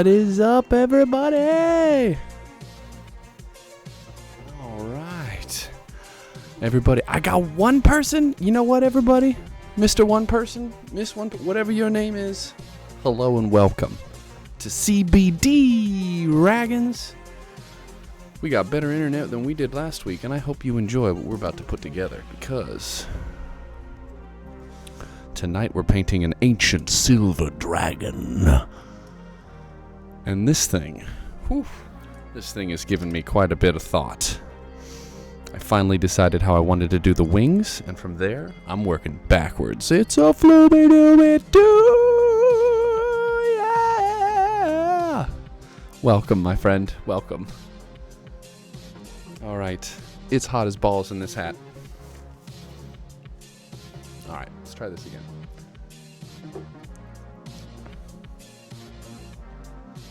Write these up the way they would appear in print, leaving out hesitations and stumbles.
What is up, everybody? All right. Everybody, I got one person. You know what, everybody? Mr. One Person, Miss One, whatever your name is. Hello and welcome to CBD Raggins. We got better internet than we did last week, and I hope you enjoy what we're about to put together, because tonight we're painting an ancient silver dragon. And this thing has given me quite a bit of thought. I finally decided how I wanted to do the wings, and from there, I'm working backwards. It's a flooby-dooby-doo, yeah! Welcome, my friend, welcome. Alright, it's hot as balls in this hat. Alright, let's try this again.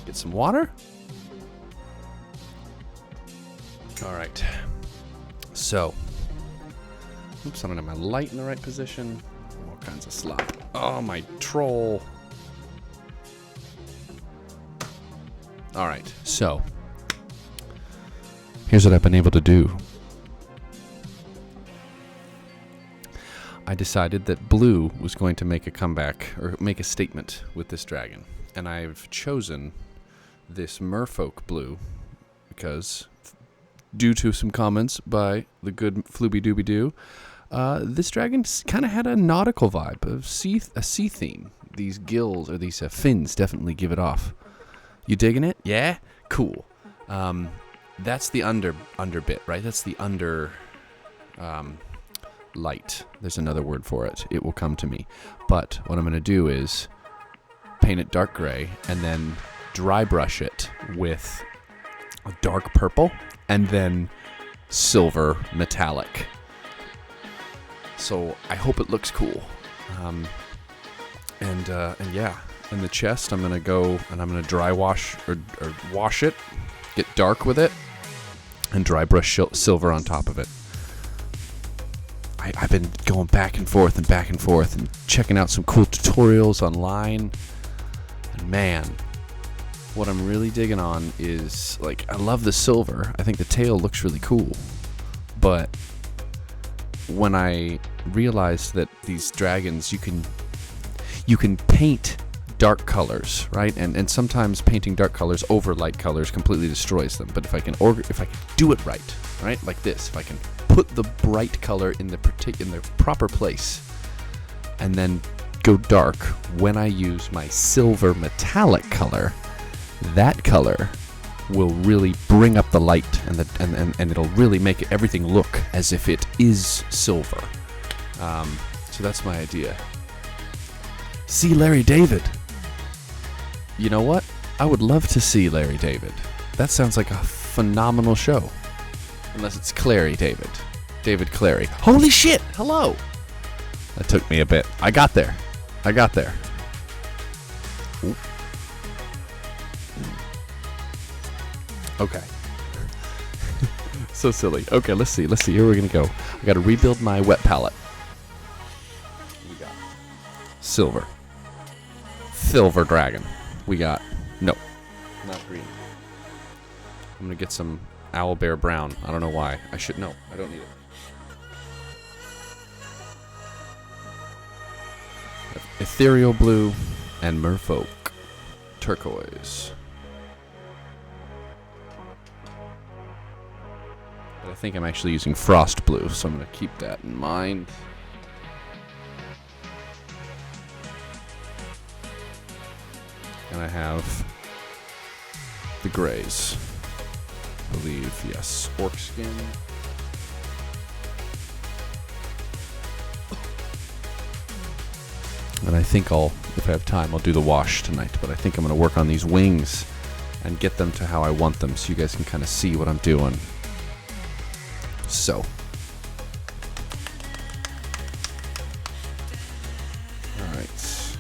Get some water. Alright. So. Oops, I don't have my light in the right position. All kinds of slop. Oh, my troll. Alright, so. Here's what I've been able to do. I decided that blue was going to make a comeback, or make a statement with this dragon. And I've chosen this merfolk blue because, due to some comments by the good Flooby-Dooby-Doo, this dragon kind of had a nautical vibe, a sea theme. These gills, or these fins, definitely give it off. You digging it? Yeah? Cool. That's the under bit, right? That's the under light. There's another word for it. It will come to me. But what I'm going to do is paint it dark gray and then dry brush it with a dark purple and then silver metallic. So I hope it looks cool. And yeah, in the chest I'm going to go and I'm going to dry wash or wash it, get dark with it, and dry brush silver on top of it. I've been going back and forth and checking out some cool tutorials online. And man, what I'm really digging on is, like, I love the silver. I think the tail looks really cool. But when I realized that these dragons, you can paint dark colors, right? And sometimes painting dark colors over light colors completely destroys them. But if I can do it right, like this, if I can put the bright color in the proper place, and then go dark when I use my silver metallic color, that color will really bring up the light, and it'll really make everything look as if it is silver. So that's my idea. See Larry David. You know what? I would love to see Larry David. That sounds like a phenomenal show. Unless it's Clary David. David Clary. Holy shit! Hello! That took me a bit. I got there. Ooh. Okay. So silly. Okay, let's see. Here we're gonna go. I gotta rebuild my wet palette. We got silver. Silver dragon. We got... No. Not green. I'm gonna get some owlbear brown. I don't know why. I should know. I don't need it. Ethereal blue and merfolk turquoise. But I think I'm actually using frost blue, so I'm going to keep that in mind. And I have the grays. I believe, yes, orc skin. And I think if I have time, I'll do the wash tonight. But I think I'm going to work on these wings and get them to how I want them, so you guys can kind of see what I'm doing. So. Alright.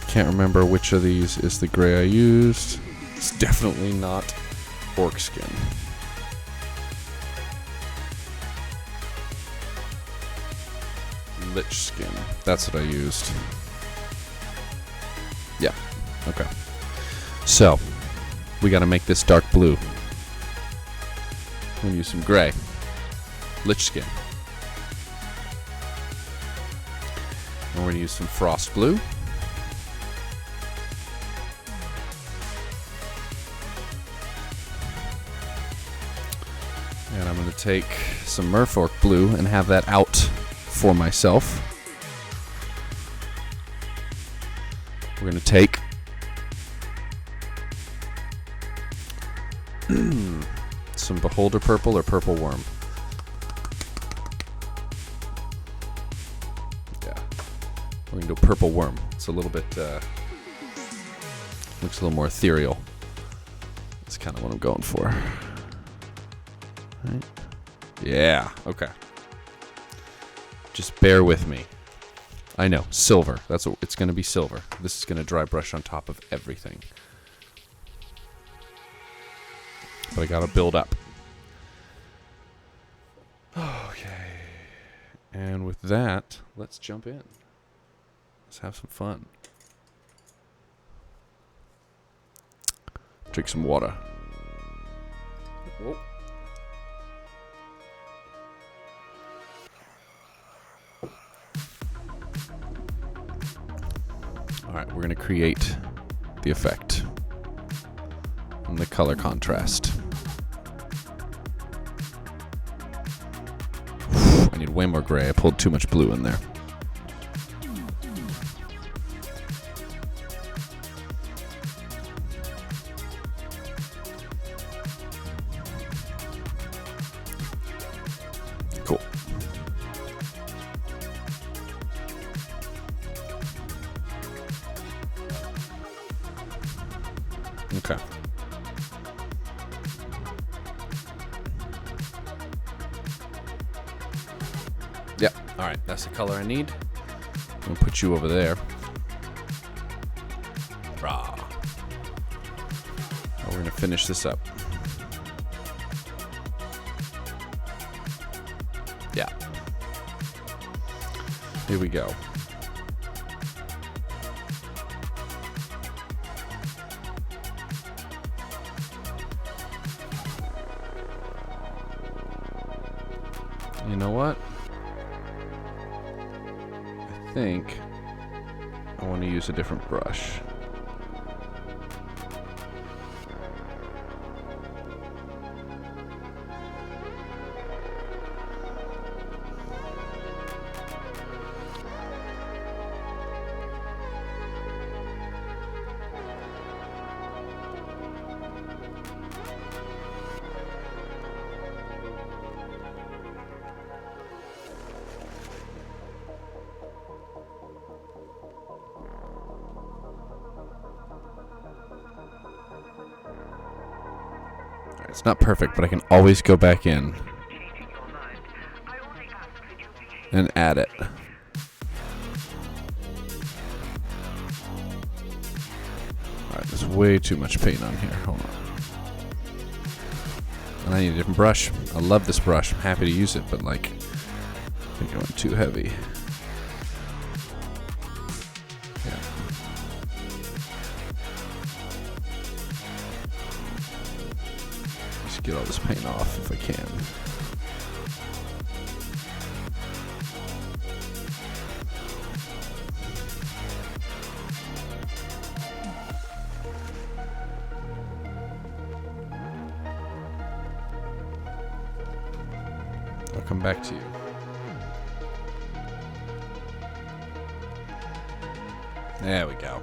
Can't remember which of these is the gray I used. It's definitely not orc skin. Lich skin. That's what I used. Yeah. Okay. So, we got to make this dark blue. I'm going to use some gray. Lich skin. And we're going to use some frost blue. And I'm going to take some merfolk blue and have that out for myself. We're going to take some beholder purple or purple worm. Yeah. We're going to do purple worm. It's a little bit, looks a little more ethereal. That's kind of what I'm going for. Right. Yeah, okay. Just bear with me. I know, silver. That's what it's going to be, silver. This is going to dry brush on top of everything. But I got to build up. Okay. And with that, let's jump in. Let's have some fun. Drink some water. Whoa. Alright, we're going to create the effect and the color contrast. I need way more gray. I pulled too much blue in there. Cool. Okay. Yep. All right. That's the color I need. I'm going to put you over there. Rah. We're going to finish this up. Yeah. Here we go. You know what? I think I want to use a different brush. It's not perfect, but I can always go back in and add it. Alright, there's way too much paint on here. Hold on. And I need a different brush. I love this brush. I'm happy to use it, but like, I think I went too heavy. Get all this paint off if I can. I'll come back to you. There we go.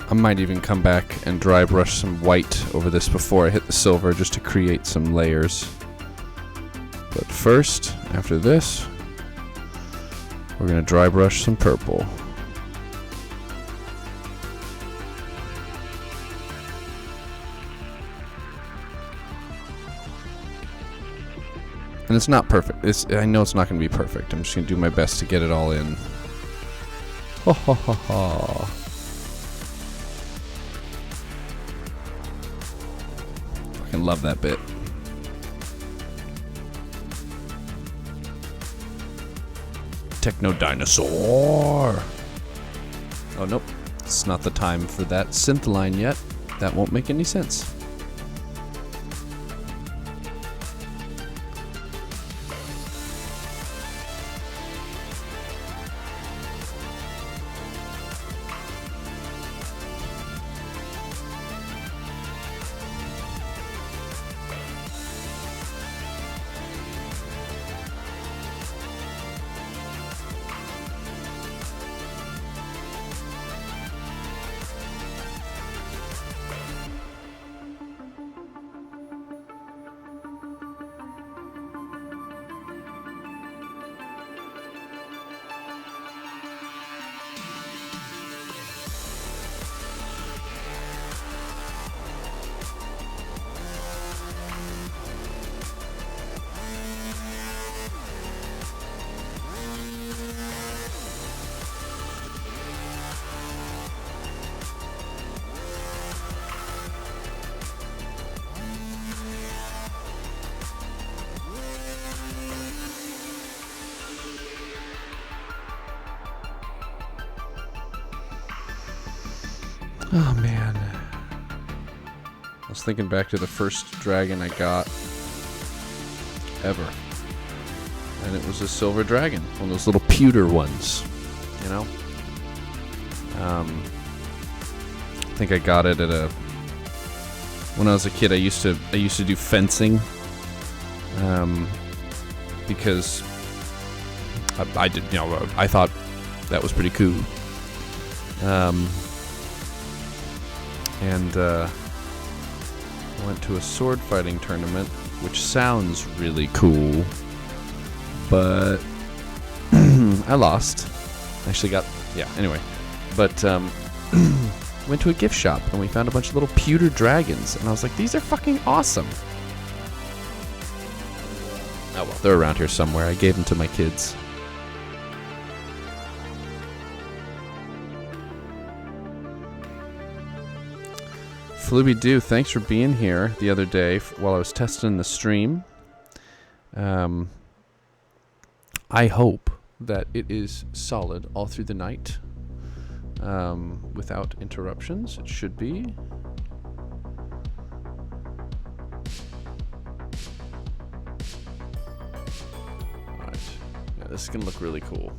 I might even come back and dry brush some white over this before I hit the silver, just to create some layers. But first, after this, we're going to dry brush some purple. And it's not perfect. I know it's not going to be perfect. I'm just going to do my best to get it all in. Ha ha ha ha. Fucking love that bit. Techno dinosaur. Oh, nope. It's not the time for that synth line yet. That won't make any sense. Oh man. I was thinking back to the first dragon I got ever. And it was a silver dragon. One of those little pewter ones. You know? I think I got it at when I was a kid I used to do fencing. Because I did, you know, I thought that was pretty cool. And went to a sword fighting tournament, which sounds really cool, but I lost. Actually got, yeah, anyway. But went to a gift shop and we found a bunch of little pewter dragons, and I was like, these are fucking awesome. Oh well, they're around here somewhere. I gave them to my kids. Flooby Doo, thanks for being here the other day while I was testing the stream. I hope that it is solid all through the night without interruptions. It should be. Alright. Yeah, this is going to look really cool.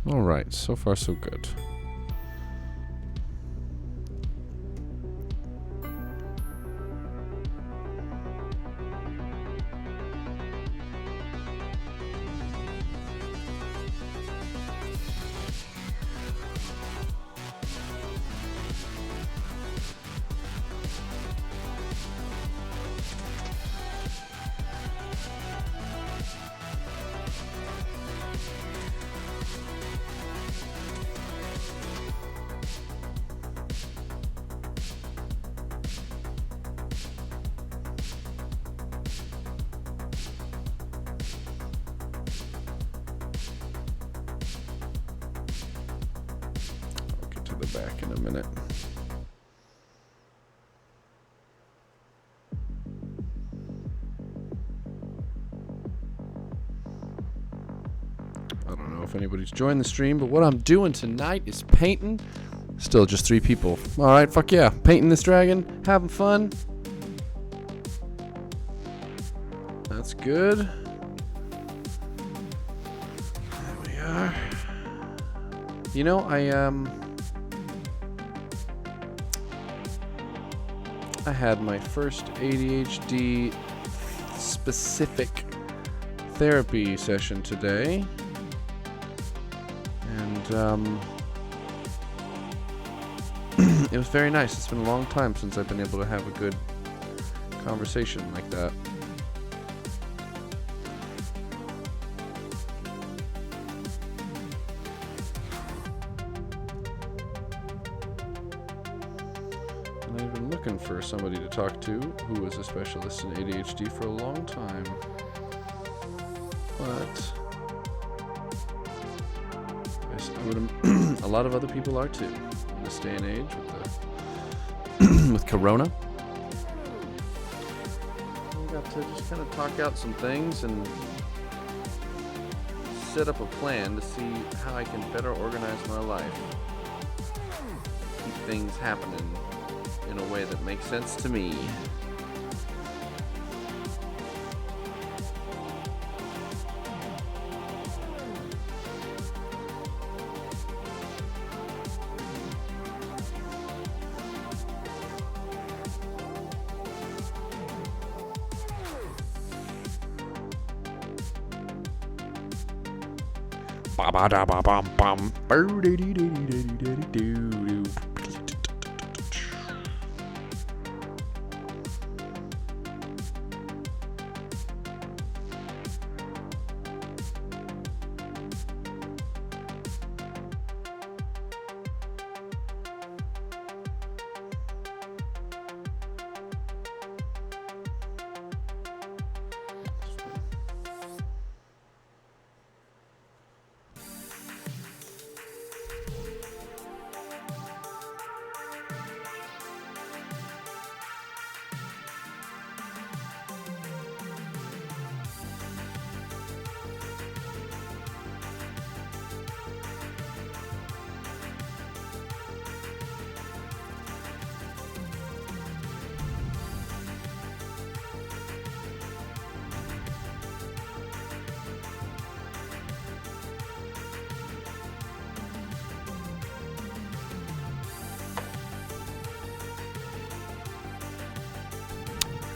All right, so far so good. back in a minute. I don't know if anybody's joined the stream, but what I'm doing tonight is painting. Still just 3 people. All right, fuck yeah. Painting this dragon, having fun. That's good. There we are. You know, I had my first ADHD specific therapy session today, and it was very nice. It's been a long time since I've been able to have a good conversation like that. And I've been looking for somebody to talk to who was a specialist in ADHD for a long time. But a lot of other people are too in this day and age with Corona. We got to just kind of talk out some things and set up a plan to see how I can better organize my life. Keep things happening in a way that makes sense to me.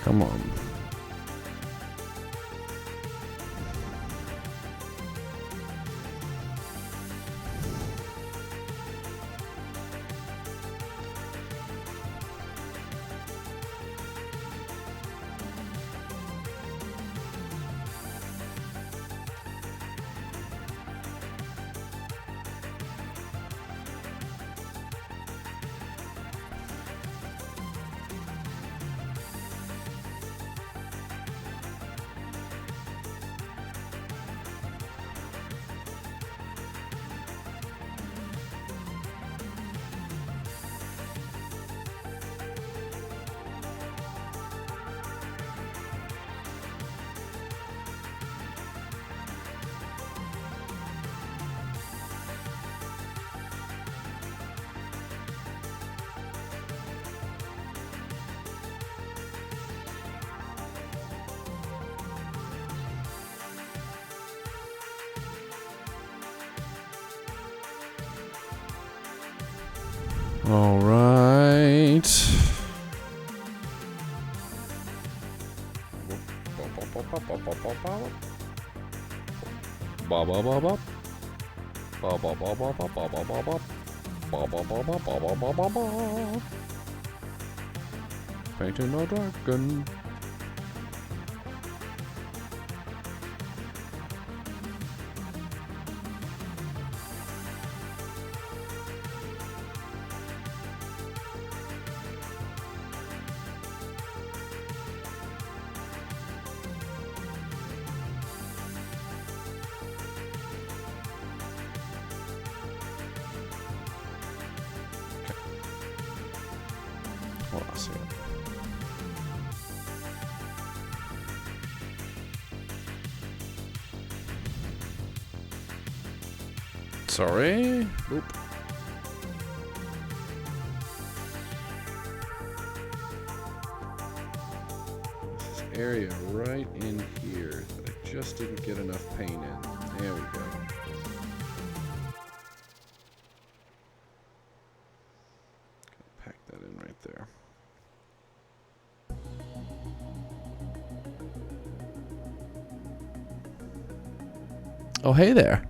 Come on. All right. Painting a dragon. Hold on a second. Sorry. Boop. This area right in here that I just didn't get enough paint in. There we go. Pack that in right there. Oh, hey there.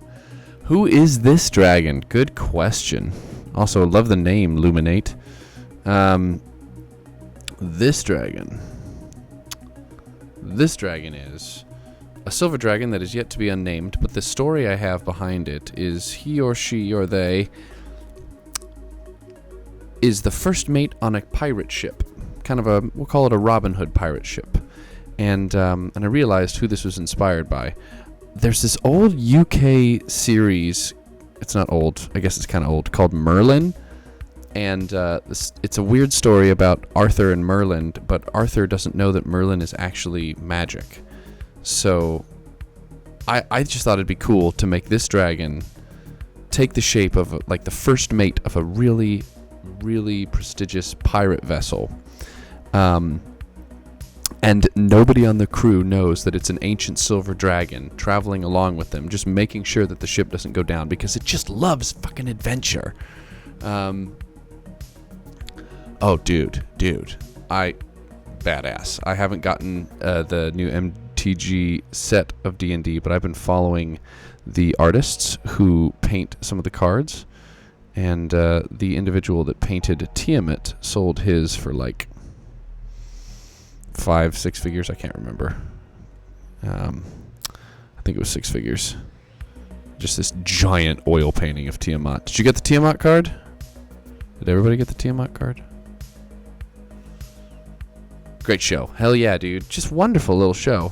Who is this dragon? Good question. Also, love the name, Luminate. This dragon. This dragon is a silver dragon that is yet to be unnamed, but the story I have behind it is he or she or they is the first mate on a pirate ship. Kind of a, we'll call it a Robin Hood pirate ship. And I realized who this was inspired by. There's this old UK series, it's not old, I guess it's kind of old, called Merlin. And it's a weird story about Arthur and Merlin, but Arthur doesn't know that Merlin is actually magic. So I just thought it'd be cool to make this dragon take the shape of like the first mate of a really, really prestigious pirate vessel. And nobody on the crew knows that it's an ancient silver dragon traveling along with them, just making sure that the ship doesn't go down because it just loves fucking adventure. Oh, dude. Badass. I haven't gotten the new MTG set of D&D, but I've been following the artists who paint some of the cards. And the individual that painted Tiamat sold his for like 5-6 figures. I can't remember. I think it was 6 figures. Just this giant oil painting of Tiamat. Did you get the Tiamat card? Did everybody get the Tiamat card? Great show. Hell yeah, dude. Just wonderful little show.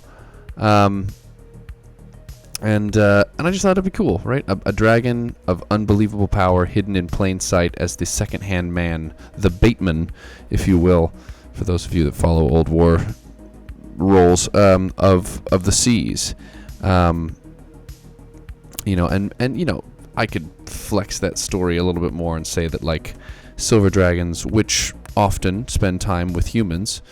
And I just thought it'd be cool, right? A dragon of unbelievable power hidden in plain sight as the second-hand man, the bateman, if you will, for those of you that follow old war roles, of the seas. You know, and you know, I could flex that story a little bit more and say that, like, silver dragons, which often spend time with humans,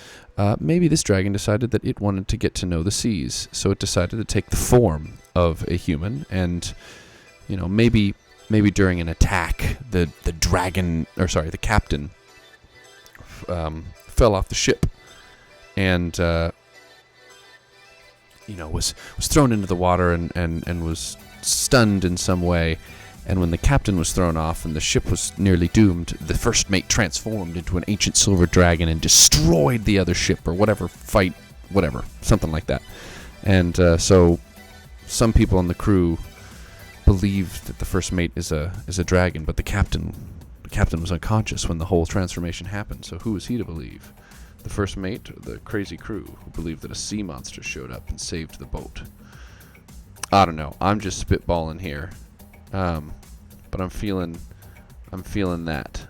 maybe this dragon decided that it wanted to get to know the seas, so it decided to take the form of a human, and, you know, maybe during an attack, the captain fell off the ship, and you know, was thrown into the water and was stunned in some way. And when the captain was thrown off and the ship was nearly doomed, the first mate transformed into an ancient silver dragon and destroyed the other ship, or something like that. And so some people on the crew believed that the first mate is a dragon, but the captain was unconscious when the whole transformation happened. So who was he to believe? The first mate, or the crazy crew who believed that a sea monster showed up and saved the boat? I don't know. I'm just spitballing here. But I'm feeling that.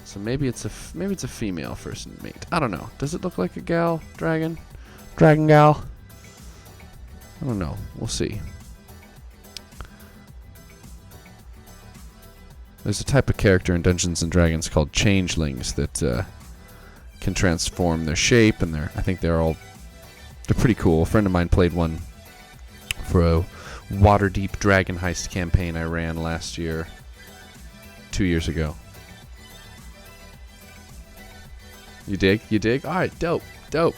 So maybe it's a female first mate. I don't know. Does it look like a gal? Dragon gal? I don't know. We'll see. There's a type of character in Dungeons and Dragons called changelings that can transform their shape, and they're pretty cool. A friend of mine played one for a Waterdeep Dragon Heist campaign I ran last year, 2 years ago. You dig? All right, dope. You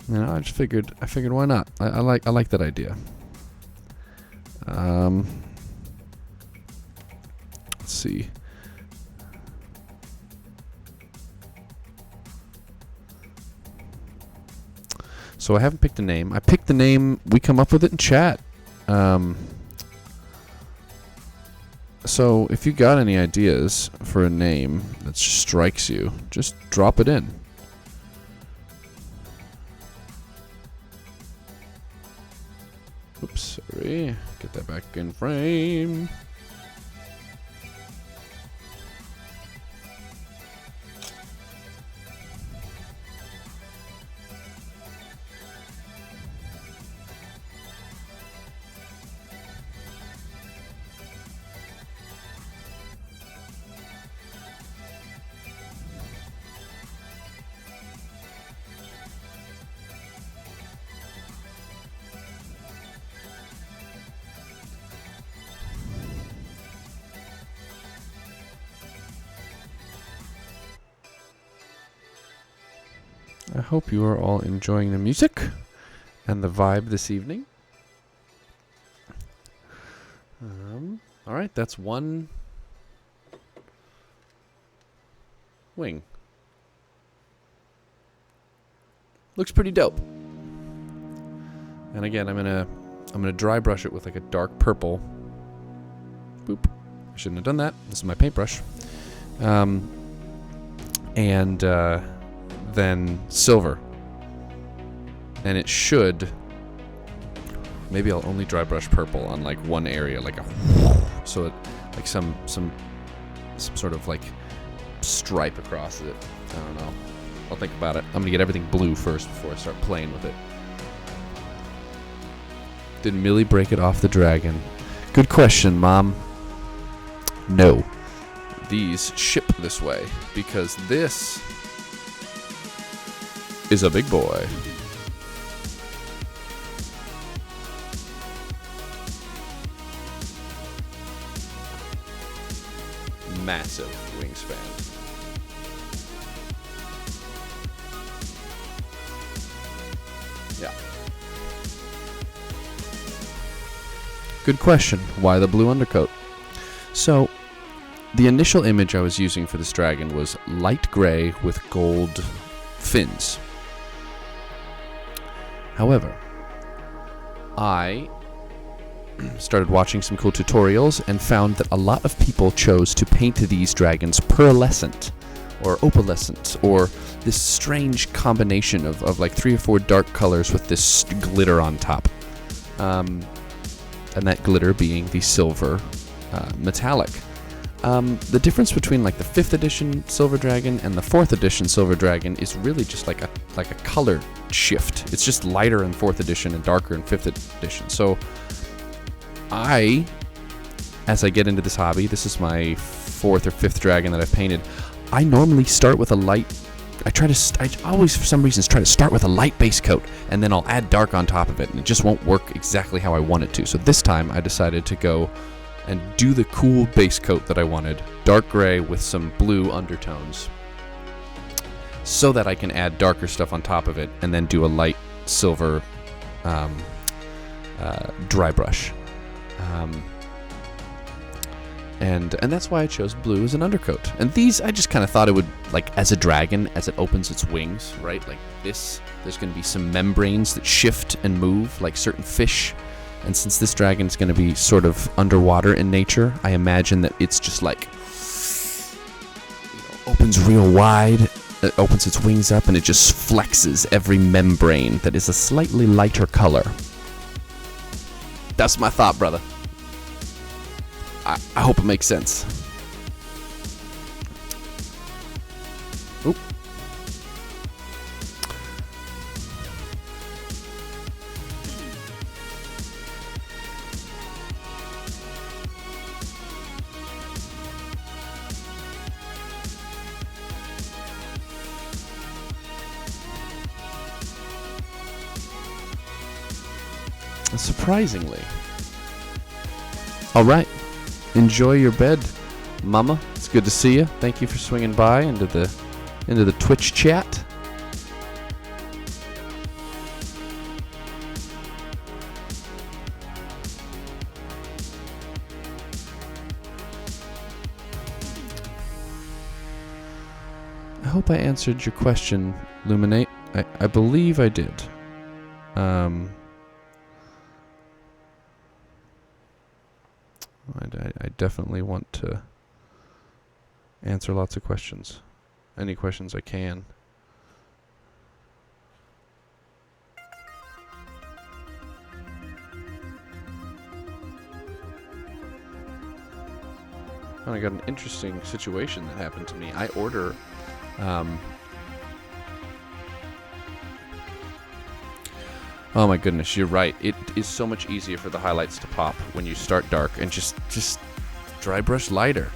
know, I figured why not? I like that idea. Let's see. So I haven't picked a name. I picked the name. We come up with it in chat. So if you got any ideas for a name that strikes you, just drop it in. Oops, sorry. Get that back in frame. I hope you are all enjoying the music and the vibe this evening. All right, that's one wing. Looks pretty dope. And again, I'm gonna dry brush it with like a dark purple. Boop. I shouldn't have done that. This is my paintbrush. And then silver. And it should. Maybe I'll only dry brush purple on like one area, like a, so it like some sort of like stripe across it. I don't know. I'll think about it. I'm gonna get everything blue first before I start playing with it. Did Millie break it off the dragon? Good question, Mom. No. These ship this way because this is a big boy. Massive wingspan. Yeah. Good question. Why the blue undercoat? So, the initial image I was using for this dragon was light gray with gold fins. However, I started watching some cool tutorials and found that a lot of people chose to paint these dragons pearlescent or opalescent or this strange combination of like 3 or 4 dark colors with this glitter on top. And that glitter being the silver metallic. The difference between like the 5th edition Silver Dragon and the 4th edition Silver Dragon is really just like a color shift. It's just lighter in 4th edition and darker in 5th edition. So as I get into this hobby, this is my 4th or 5th dragon that I've painted, I normally start with a light. I always, for some reasons, try to start with a light base coat, and then I'll add dark on top of it, and it just won't work exactly how I want it to. So this time, I decided to go and do the cool base coat that I wanted, dark gray with some blue undertones, so that I can add darker stuff on top of it, and then do a light silver dry brush. And that's why I chose blue as an undercoat. And these, I just kind of thought it would, like, as a dragon, as it opens its wings, right? Like this, there's going to be some membranes that shift and move, like certain fish. And since this dragon is going to be sort of underwater in nature, I imagine that it's just like, opens real wide, it opens its wings up, and it just flexes every membrane that is a slightly lighter color. That's my thought, brother. I hope it makes sense. Oop. Surprisingly. All right. Enjoy your bed, Mama. It's good to see you. Thank you for swinging by into the Twitch chat. I hope I answered your question, Luminate. I believe I did. I definitely want to answer lots of questions. Any questions I can. And I got an interesting situation that happened to me. I order oh my goodness, you're right. It is so much easier for the highlights to pop when you start dark and just dry brush lighter.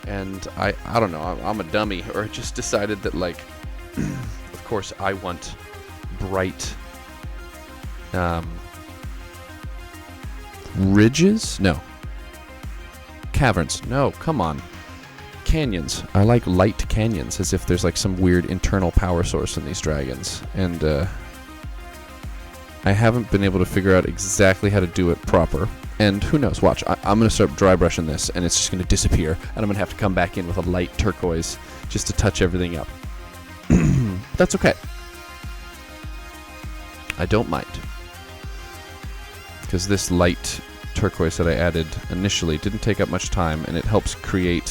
And I don't know, I'm a dummy, or just decided that, like, of course I want bright ridges? No. Caverns. No, come on. canyons. I like light canyons, as if there's like some weird internal power source in these dragons. And I haven't been able to figure out exactly how to do it proper. And who knows, watch, I'm going to start dry brushing this, and it's just going to disappear. And I'm going to have to come back in with a light turquoise just to touch everything up. That's okay. I don't mind. Because this light turquoise that I added initially didn't take up much time, and it helps create,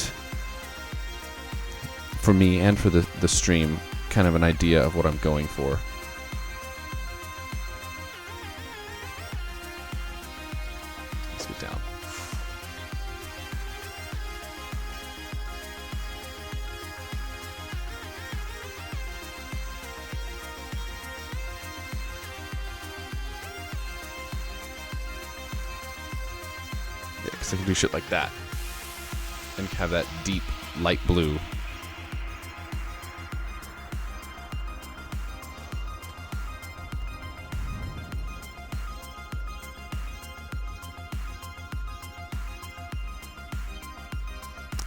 for me and for the stream, kind of an idea of what I'm going for. Let's get down. Yeah, because I can do shit like that and have that deep light blue.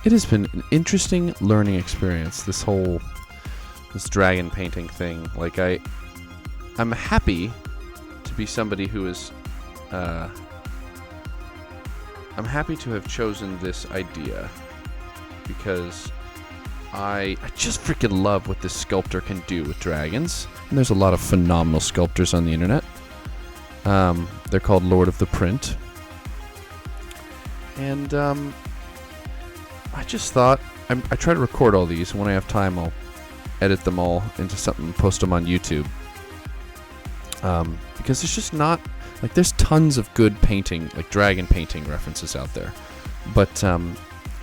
It has been an interesting learning experience, this dragon painting thing. Like, I'm happy to be somebody who is, I'm happy to have chosen this idea, because I just freaking love what this sculptor can do with dragons. And there's a lot of phenomenal sculptors on the internet. They're called Lord of the Print. And, I just thought, I try to record all these, and when I have time I'll edit them all into something and post them on YouTube. Because there's just not, like, there's tons of good painting, like dragon painting references out there. But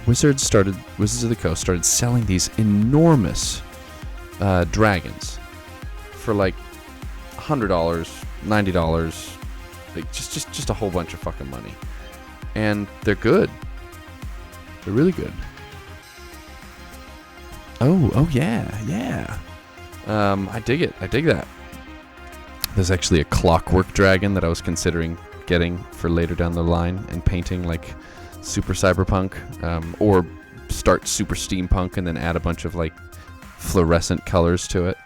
Wizards of the Coast started selling these enormous dragons for like $100, $90, like just a whole bunch of fucking money. And they're good. They're really good. Oh yeah. I dig it. I dig that. There's actually a clockwork dragon that I was considering getting for later down the line and painting like super cyberpunk, or start super steampunk and then add a bunch of like fluorescent colors to it.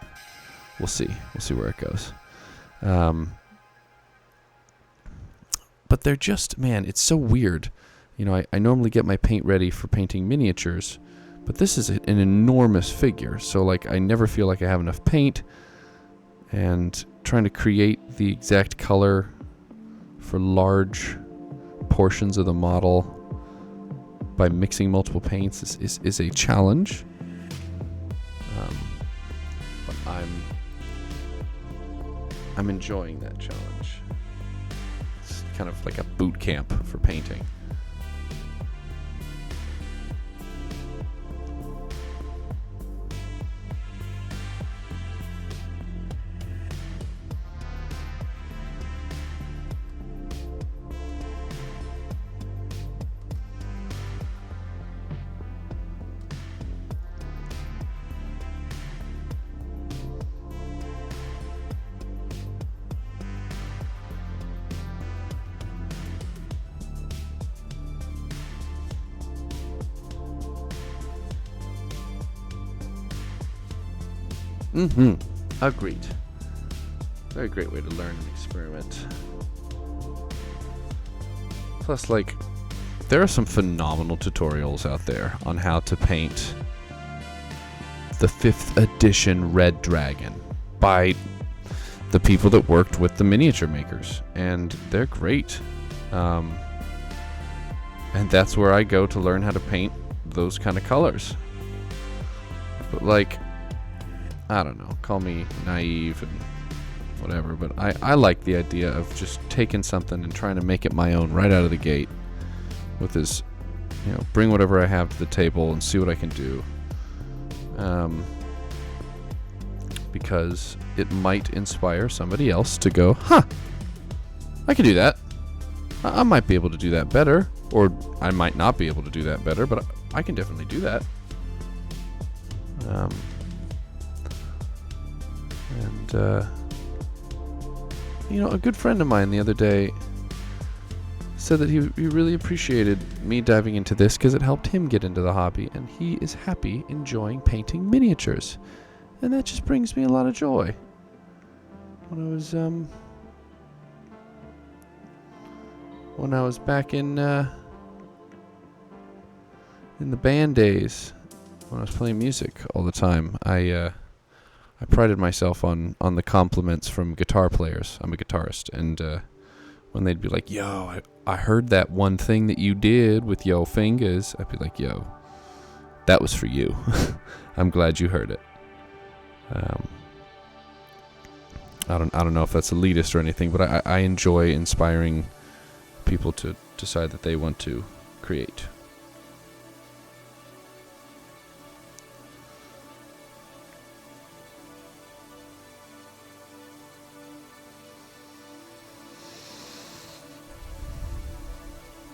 We'll see. We'll see where it goes. But they're just, man, it's so weird. You know, I normally get my paint ready for painting miniatures, but this is an enormous figure, so like I never feel like I have enough paint, and trying to create the exact color for large portions of the model by mixing multiple paints is a challenge. But I'm enjoying that challenge. It's kind of like a boot camp for painting. Agreed. Very great way to learn and experiment. Plus, like, there are some phenomenal tutorials out there on how to paint the 5th edition Red Dragon by the people that worked with the miniature makers, and they're great. And that's where I go to learn how to paint those kind of colors. But like, I don't know, call me naive and whatever, but I like the idea of just taking something and trying to make it my own right out of the gate with this, you know, bring whatever I have to the table and see what I can do. Because it might inspire somebody else to go, huh, I can do that. I might be able to do that better, or I might not be able to do that better, but I can definitely do that. You know, a good friend of mine the other day said that he really appreciated me diving into this because it helped him get into the hobby, and he is happy enjoying painting miniatures. And that just brings me a lot of joy. When I was back in the band days, when I was playing music all the time, I prided myself on the compliments from guitar players. I'm a guitarist, and when they'd be like, "Yo, I heard that one thing that you did with your fingers," I'd be like, "Yo, that was for you. I'm glad you heard it." I don't know if that's elitist or anything, but I enjoy inspiring people to decide that they want to create.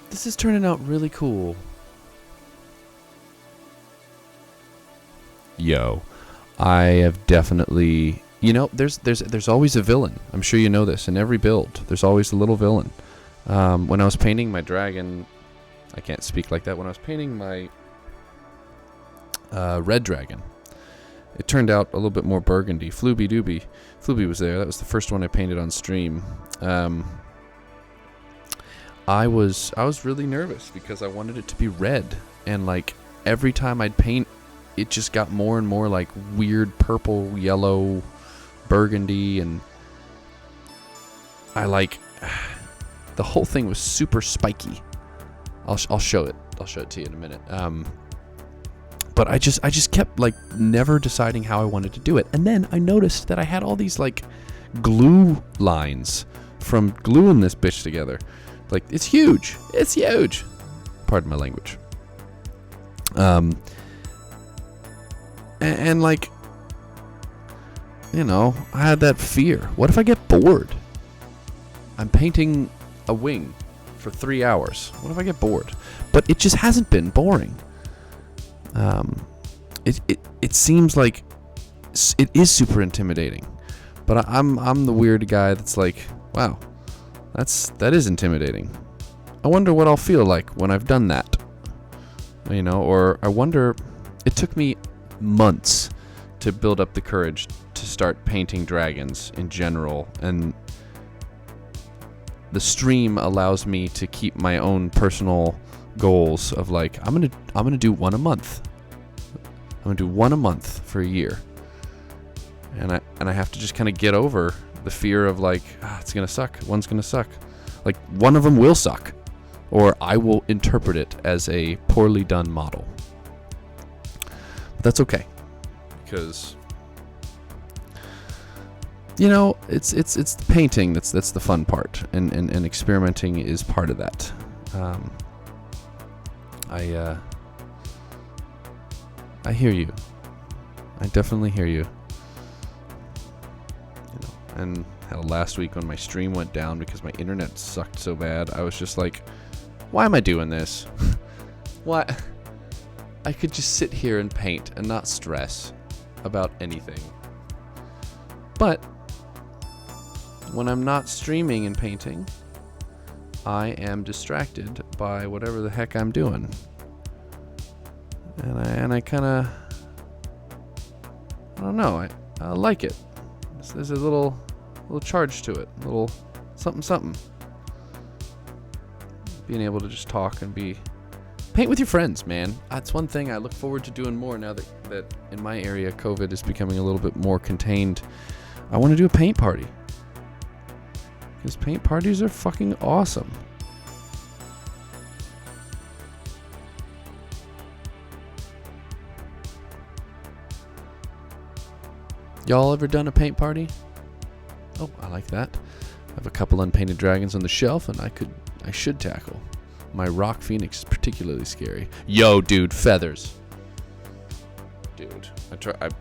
This is turning out really cool. Yo, I have definitely, there's always a villain. I'm sure you know this. In every build, there's always a little villain. When I was painting my dragon, I can't speak like that. When I was painting my red dragon, it turned out a little bit more burgundy. Flooby was there. That was the first one I painted on stream. I was really nervous because I wanted it to be red, and like every time I'd paint, it just got more and more like weird purple, yellow, burgundy, and the whole thing was super spiky. I'll show it. I'll show it to you in a minute. But I just kept like never deciding how I wanted to do it, and then I noticed that I had all these like glue lines from gluing this bitch together. Like, it's huge. It's huge. Pardon my language. And like, I had that fear. What if I get bored? I'm painting a wing for 3 hours. What if I get bored? But it just hasn't been boring. It seems like it is super intimidating. But I'm the weird guy that's like, wow. That is intimidating. I wonder what I'll feel like when I've done that. Or I wonder, it took me months to build up the courage to start painting dragons in general, and the stream allows me to keep my own personal goals of like, I'm gonna do one a month. I'm gonna do one a month for a year. And I have to just kind of get over the fear of like, it's gonna suck. One's gonna suck. Like, one of them will suck, or I will interpret it as a poorly done model. But that's okay, because it's the painting that's the fun part, and experimenting is part of that. I hear you. I definitely hear you. And hell, last week when my stream went down because my internet sucked so bad, I was just like, why am I doing this? Why? I could just sit here and paint and not stress about anything. But when I'm not streaming and painting, I am distracted by whatever the heck I'm doing. And I kind of, I don't know, I like it. There's a little charge to it, a little something. Being able to just talk and paint with your friends, man. That's one thing I look forward to doing more now that in my area COVID is becoming a little bit more contained. I want to do a paint party, because paint parties are fucking awesome. Y'all ever done a paint party? Oh, I like that. I have a couple unpainted dragons on the shelf, and I should tackle. My rock phoenix is particularly scary. Yo, dude, feathers. Dude,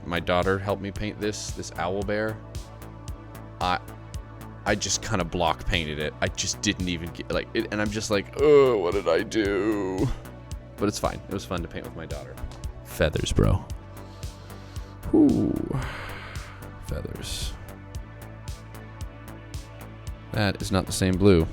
my daughter helped me paint this owl bear. I just kind of block painted it. I just didn't even get it, and I'm just like, oh, what did I do? But it's fine. It was fun to paint with my daughter. Feathers, bro. Ooh. Feathers. That is not the same blue.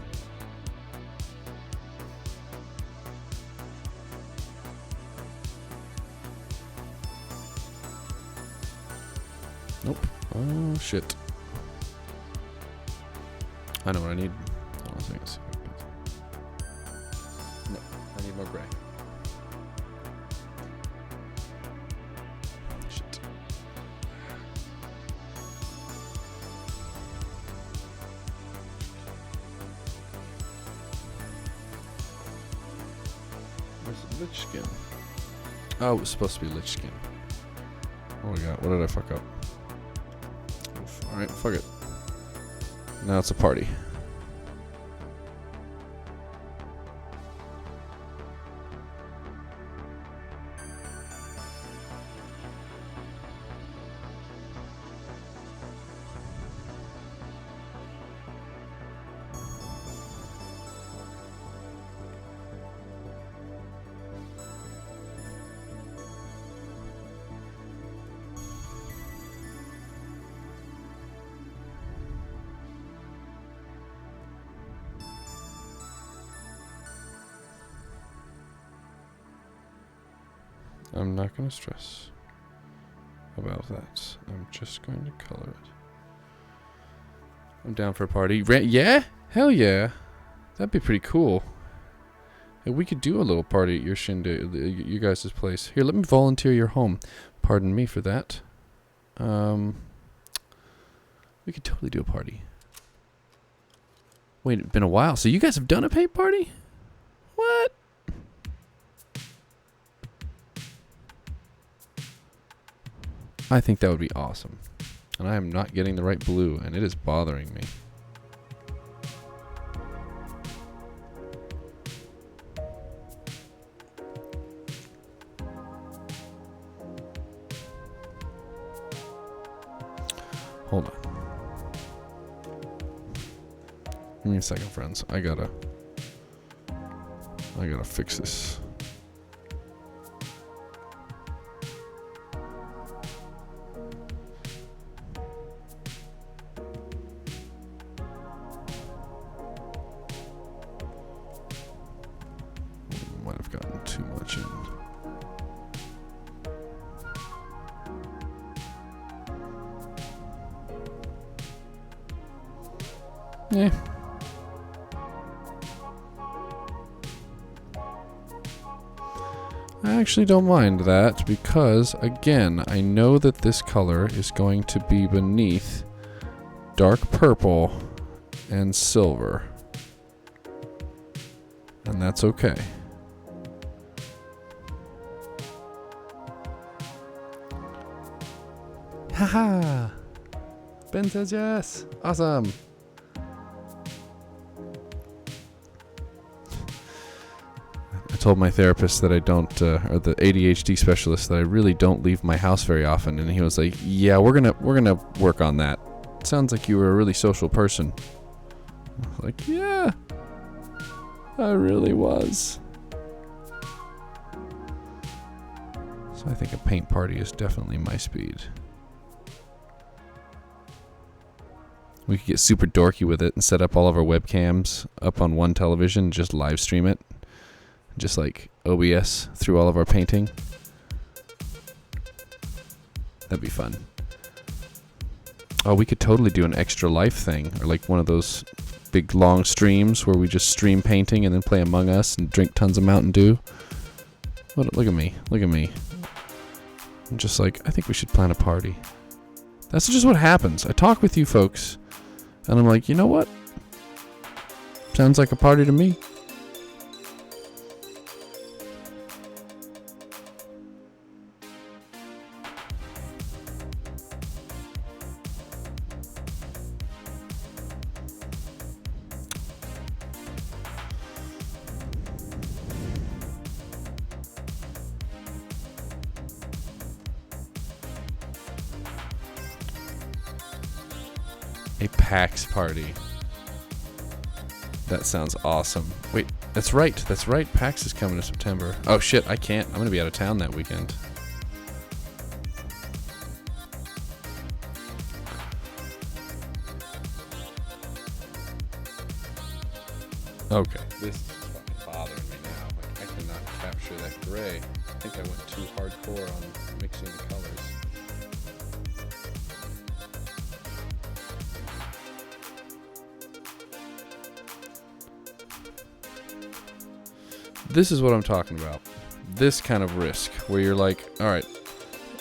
Nope. Oh, shit. I know what I need. Hold on a second. No, I need more gray. Shit. Where's lich skin? Oh, it was supposed to be lich skin. What do we got? What did I fuck up? Alright, fuck it. Now it's a party. I'm not going to stress about that. I'm just going to color it. I'm down for a party. Yeah? Hell yeah. That'd be pretty cool. Hey, we could do a little party at your shindig, you guys' place. Here, let me volunteer your home. Pardon me for that. We could totally do a party. Wait, it's been a while. So you guys have done a paint party? What? I think that would be awesome. And I am not getting the right blue, and it is bothering me. Hold on. Give me a second, friends. I gotta fix this. Might have gotten too much in. Yeah. I actually don't mind that because, again, I know that this color is going to be beneath dark purple and silver. And that's okay. Haha! Ben says yes! Awesome! I told my therapist that I don't, or the ADHD specialist, that I really don't leave my house very often, and he was like, "Yeah, we're gonna work on that. Sounds like you were a really social person." I was like, "Yeah, I really was." So I think a paint party is definitely my speed. We could get super dorky with it and set up all of our webcams up on one television and just live stream it. Just like OBS through all of our painting. That'd be fun. Oh, we could totally do an extra life thing, or like one of those big long streams where we just stream painting and then play Among Us and drink tons of Mountain Dew. Look at me. Look at me. I'm just like, I think we should plan a party. That's just what happens. I talk with you folks, and I'm like, you know what? Sounds like a party to me. A PAX party. That sounds awesome. Wait, that's right. That's right. PAX is coming in September. Oh shit, I can't. I'm gonna be out of town that weekend. Okay. This is fucking bothering me now. Like, I cannot capture that gray. I think I went too hardcore on mixing the colors. This is what I'm talking about. This kind of risk where you're like, all right,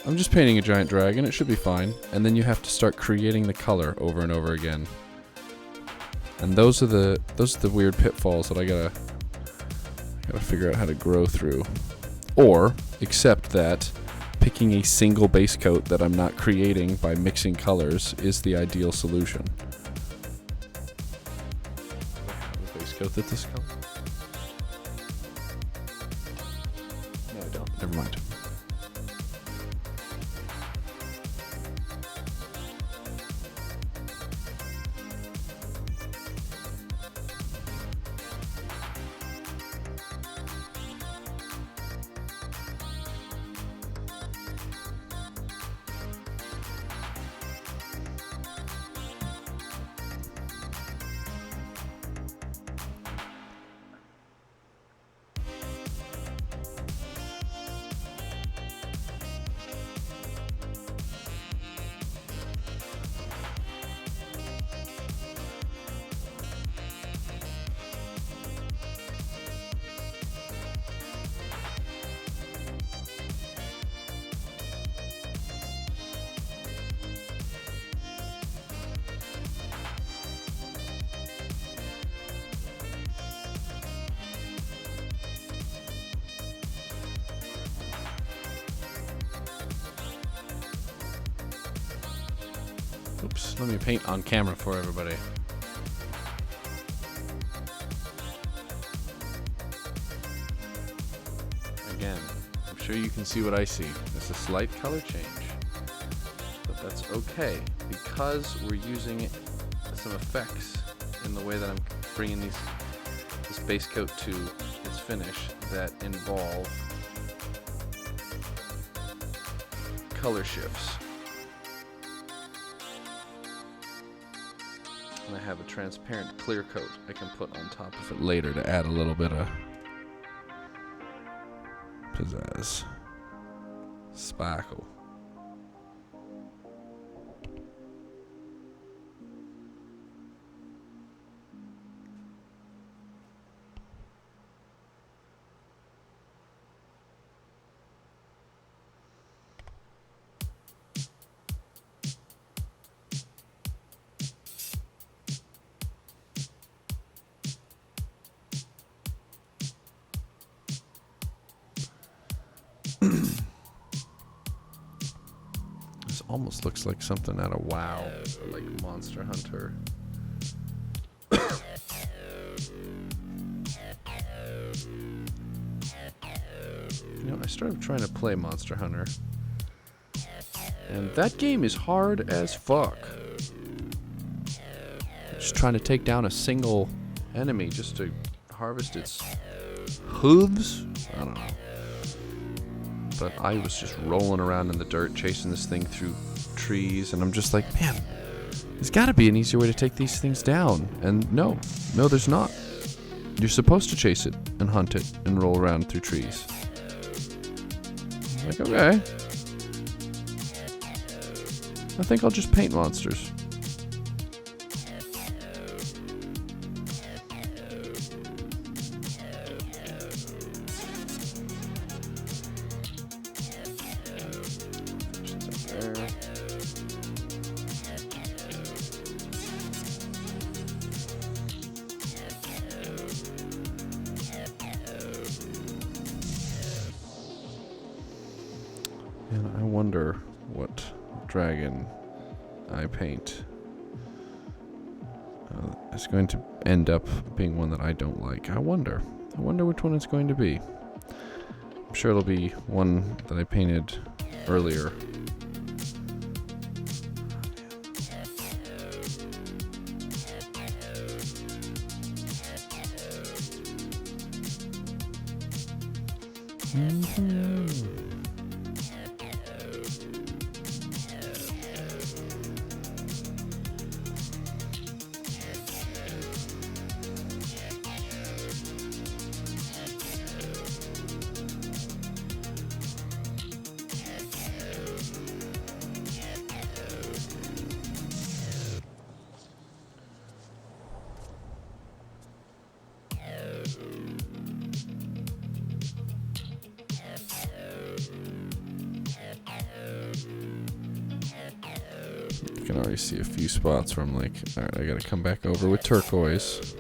I'm just painting a giant dragon. It should be fine. And then you have to start creating the color over and over again. And those are the weird pitfalls that I gotta figure out how to grow through. Or accept that picking a single base coat that I'm not creating by mixing colors is the ideal solution. A base coat that's this color? No, I don't. Never mind. Oops, let me paint on camera for everybody. Again, I'm sure you can see what I see. It's a slight color change, but that's okay because we're using some effects in the way that I'm bringing this base coat to its finish that involve color shifts. And I have a transparent clear coat I can put on top of it later to add a little bit of pizzazz. Sparkle. This almost looks like something out of WoW, like Monster Hunter. You know, I started trying to play Monster Hunter, and that game is hard as fuck. Just trying to take down a single enemy just to harvest its hooves? I don't know. But I was just rolling around in the dirt, chasing this thing through trees, and I'm just like, man, there's got to be an easier way to take these things down. And no, there's not. You're supposed to chase it and hunt it and roll around through trees. I'm like, okay. I think I'll just paint monsters. And I wonder what dragon I paint is going to end up being one that I don't like. I wonder which one it's going to be. I'm sure it'll be one that I painted earlier. You can already see a few spots where I'm like, alright, I gotta come back over with turquoise.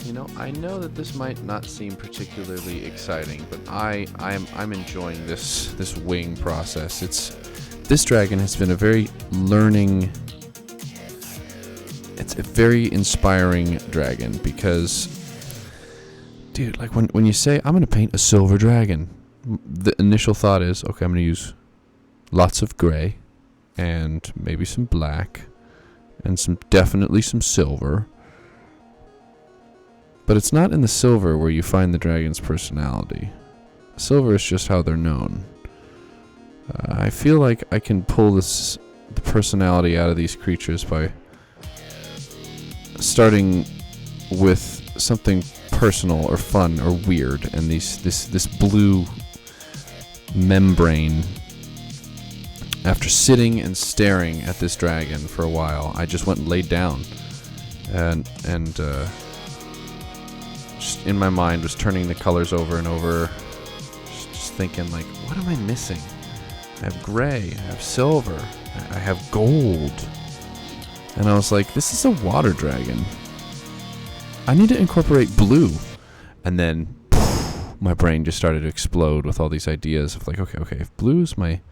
You know, I know that this might not seem particularly exciting, but I'm enjoying this wing process. This dragon has been a very learning. It's a very inspiring dragon because, dude, like when you say I'm gonna paint a silver dragon, the initial thought is, okay, I'm gonna use lots of gray and maybe some black and definitely some silver. But it's not in the silver where you find the dragon's personality. Silver is just how they're known. I feel like I can pull the personality out of these creatures by starting with something personal or fun or weird, and this blue membrane. After sitting and staring at this dragon for a while, I just went and laid down, and just in my mind was turning the colors over and over, just thinking like, what am I missing? I have gray, I have silver, I have gold. And I was like, this is a water dragon. I need to incorporate blue. And then my brain just started to explode with all these ideas of like, okay, if blue is my...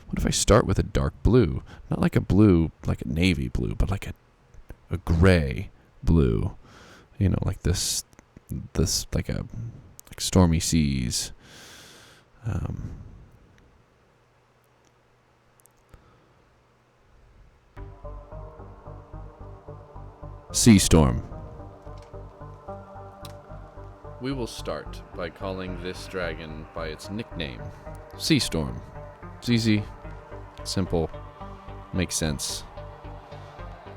What if I start with a dark blue? Not like a blue, like a navy blue, but like a gray blue. You know, like this like stormy seas. Sea storm. We will start by calling this dragon by its nickname, Sea Storm. It's easy, simple, makes sense.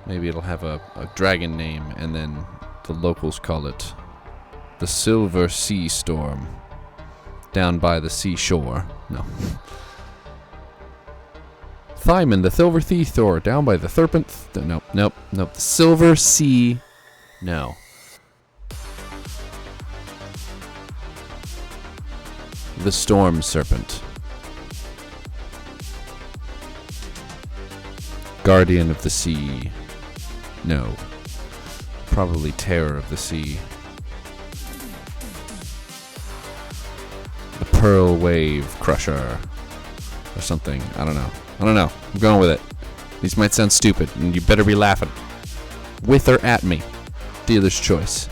Maybe it'll have a dragon name, and then the locals call it the Silver Sea Storm, down by the seashore. No. Thyman, the Silver Sea Thor, down by the Serpent. Nope. The Silver Sea. No. The Storm Serpent. Guardian of the Sea. No. Probably Terror of the Sea. The Pearl Wave Crusher. Or something. I don't know. I'm going with it. These might sound stupid, and you better be laughing. With or at me. Dealer's choice.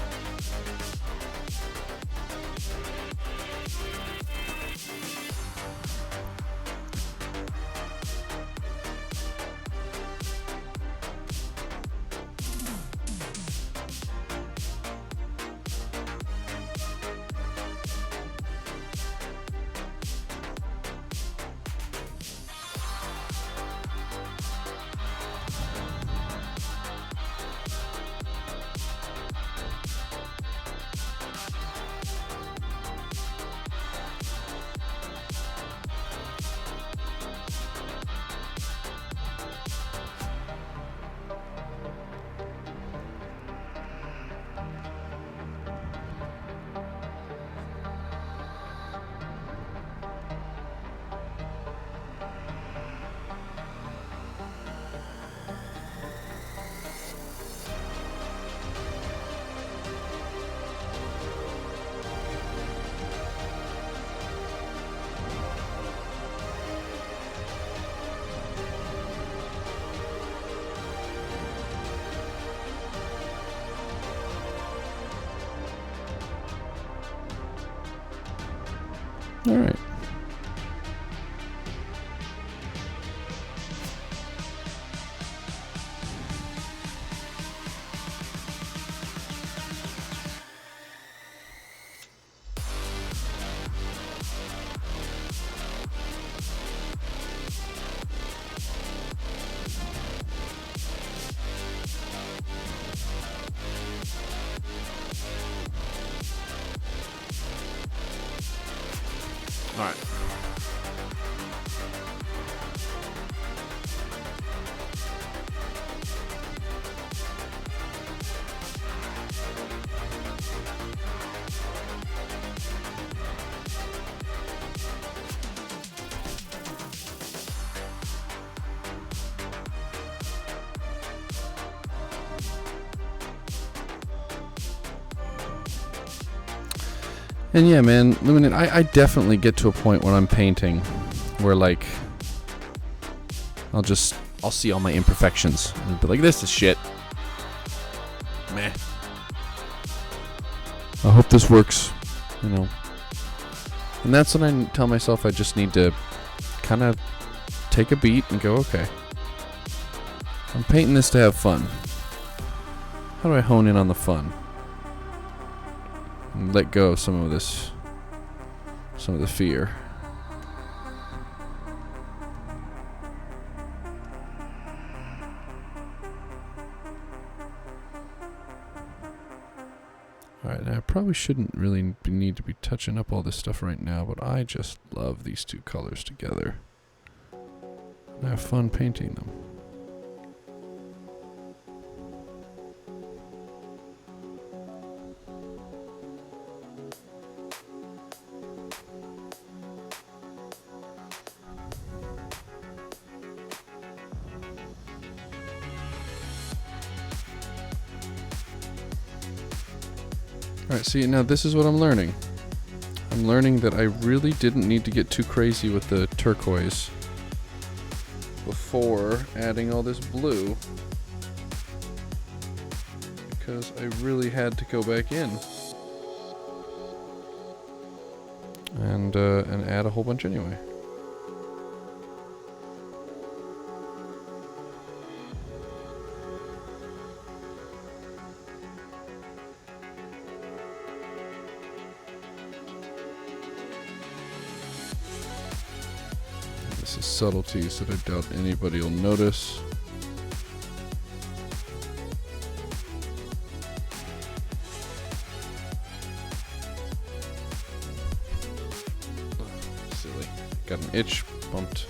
All right. All right. And yeah, man, Luminant, I definitely get to a point when I'm painting where, like, I'll see all my imperfections and be like, this is shit. Meh. I hope this works, you know. And that's when I tell myself I just need to kind of take a beat and go, okay, I'm painting this to have fun. How do I hone in on the fun? And let go of some of the fear. Alright, I probably shouldn't really need to be touching up all this stuff right now, but I just love these two colors together. And I have fun painting them. Alright, see, now this is what I'm learning. I'm learning that I really didn't need to get too crazy with the turquoise before adding all this blue, because I really had to go back in and add a whole bunch anyway. This is subtleties that I doubt anybody will notice. Silly. Got an itch bumped.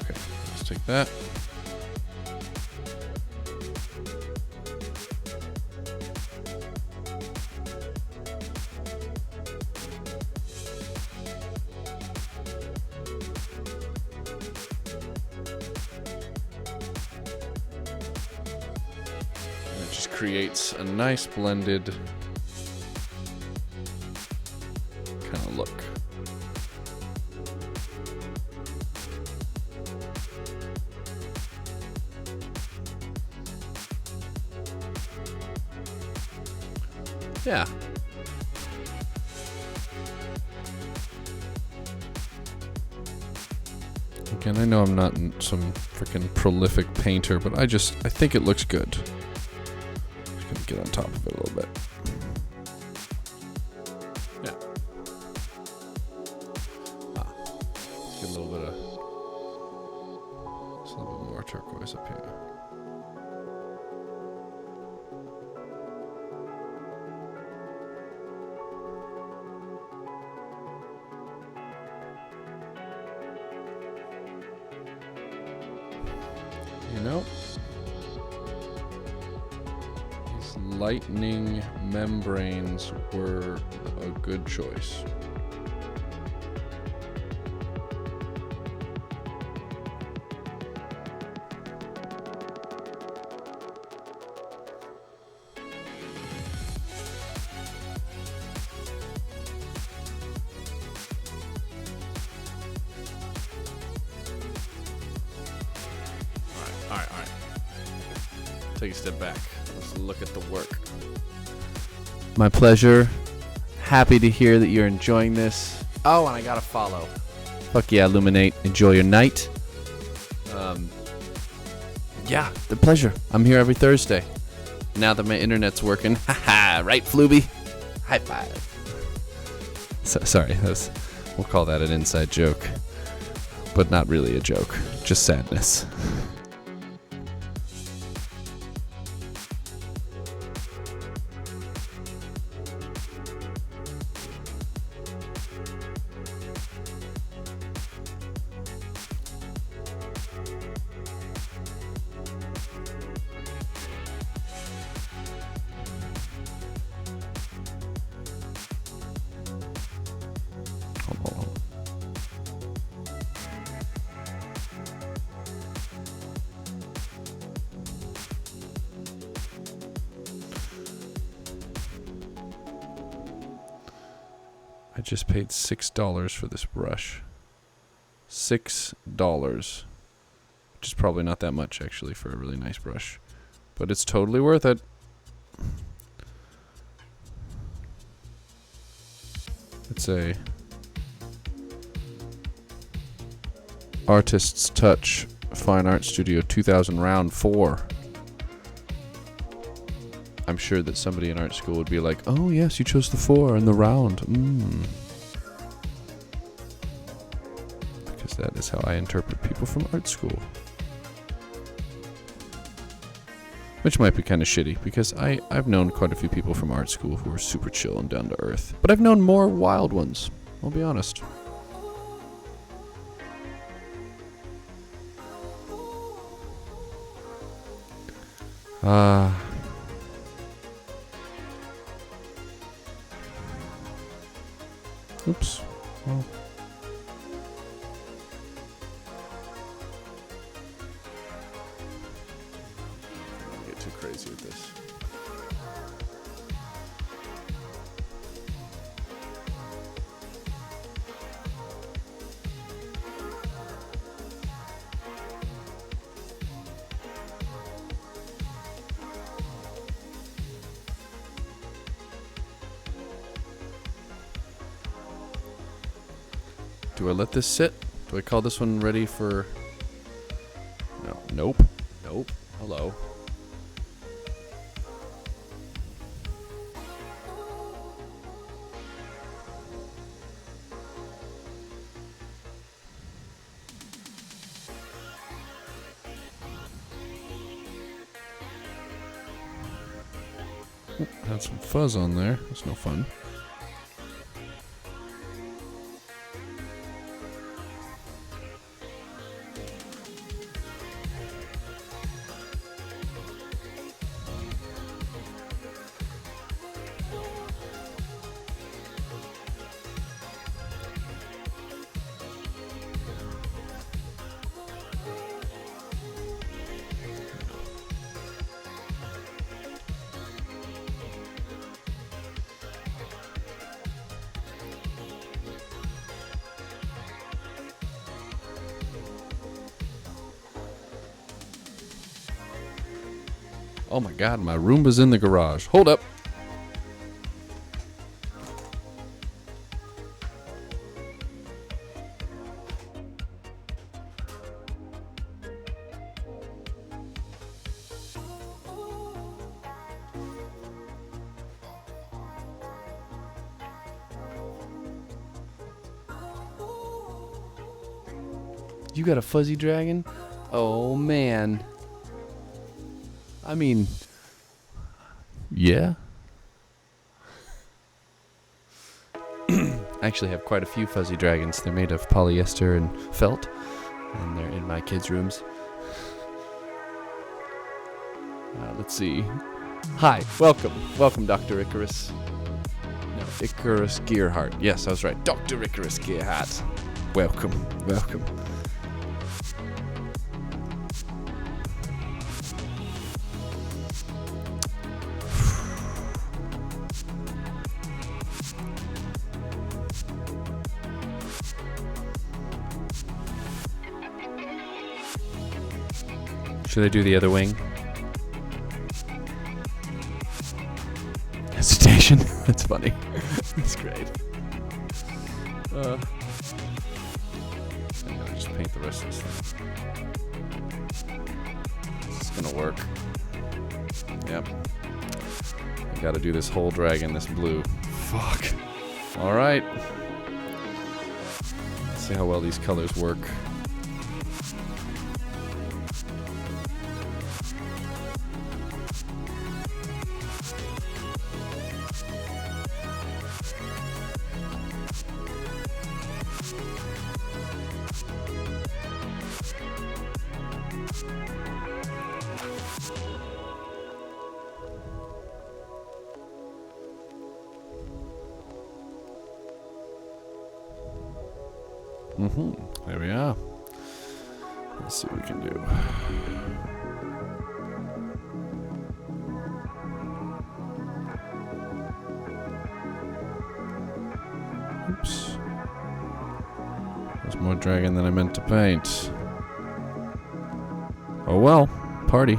Okay, let's take that. Creates a nice blended kind of look. Yeah. Again, I know I'm not some freaking prolific painter, but I think it looks good. Get on top of it a little bit. Yeah. Let's get a little bit of, just a little bit more turquoise up here. You know, lightning membranes were a good choice. All right. Take a step back. Let's look at the work. My pleasure. Happy to hear that you're enjoying this. Oh, and I got to follow. Fuck yeah, Illuminate. Enjoy your night. Yeah, the pleasure. I'm here every Thursday. Now that my internet's working. Haha, right, Flooby? High five. Sorry, we'll call that an inside joke. But not really a joke. Just sadness. I just paid $6 for this brush. $6. Which is probably not that much, actually, for a really nice brush. But it's totally worth it. It's a Artist's Touch Fine Art Studio 2000 round 4. I'm sure that somebody in art school would be like, oh yes, you chose the 4 in the round. Because that is how I interpret people from art school. Which might be kind of shitty, because I've known quite a few people from art school who are super chill and down to earth. But I've known more wild ones, I'll be honest. Oops. Well. Don't get too crazy with this. Do I let this sit? Do I call this one ready for... No. Nope. Nope. Hello. Had some fuzz on there. That's no fun. Oh my god, my Roomba's in the garage. Hold up. You got a fuzzy dragon? Oh man. I mean, yeah. I actually have quite a few fuzzy dragons. They're made of polyester and felt, and they're in my kids' rooms. Let's see. Hi, welcome. Welcome, Dr. Icarus. No, Icarus Gearhart. Yes, I was right. Dr. Icarus Gearhart. Welcome, welcome. Should I do the other wing? Hesitation. That's funny. That's great. I gotta just paint the rest of this thing. This is gonna work. Yep. I gotta do this whole dragon, this blue. Fuck. Alright. Let's see how well these colors work. There we are. Let's see what we can do. There's more dragon than I meant to paint. Oh well, party.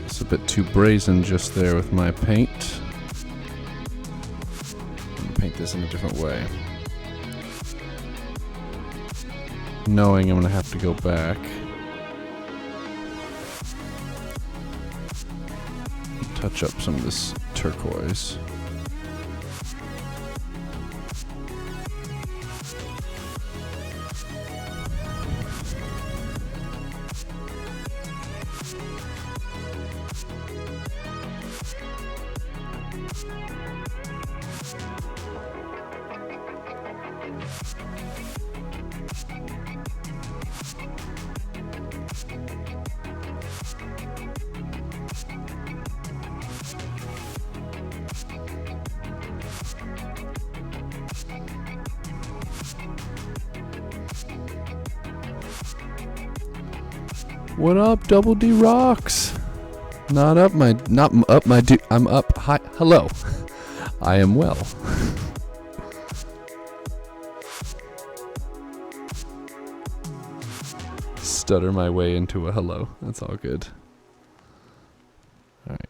It's a bit too brazen just there with my paint. Paint this in a different way. Knowing I'm going to have to go back. Touch up some of this turquoise. What up, Double D Rocks? Not up my I'm up. Hi, hello. I am well. Stutter my way into a hello. That's all good. All right.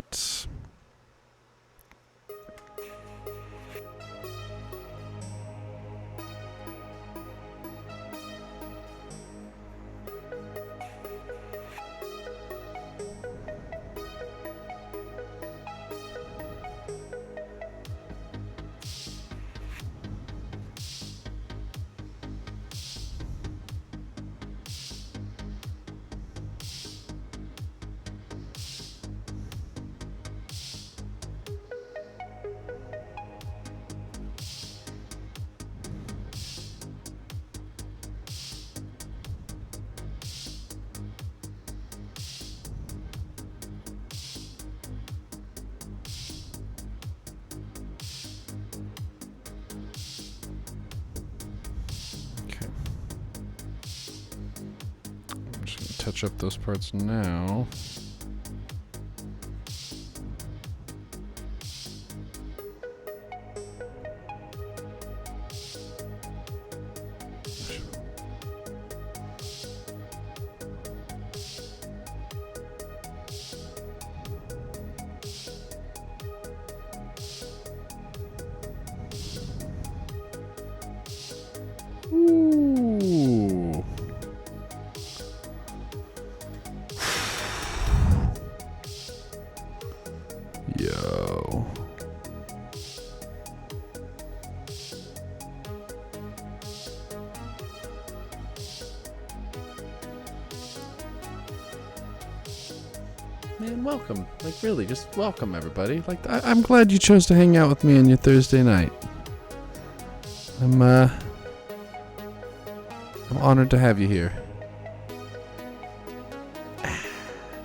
Touch up those parts now. Ooh. Yo. Man, welcome. Like, really, just welcome, everybody. Like, I'm glad you chose to hang out with me on your Thursday night. I'm honored to have you here.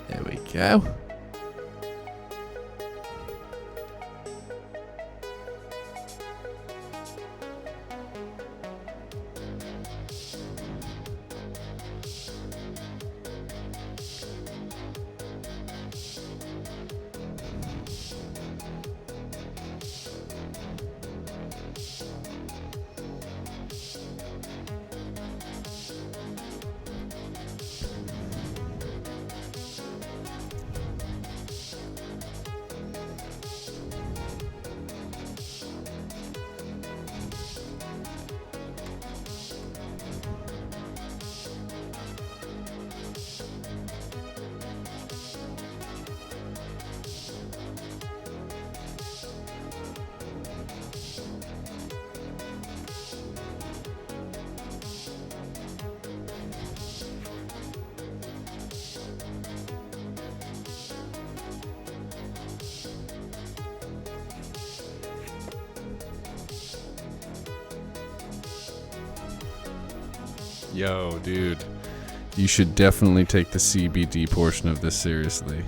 There we go. Yo, dude, you should definitely take the CBD portion of this seriously.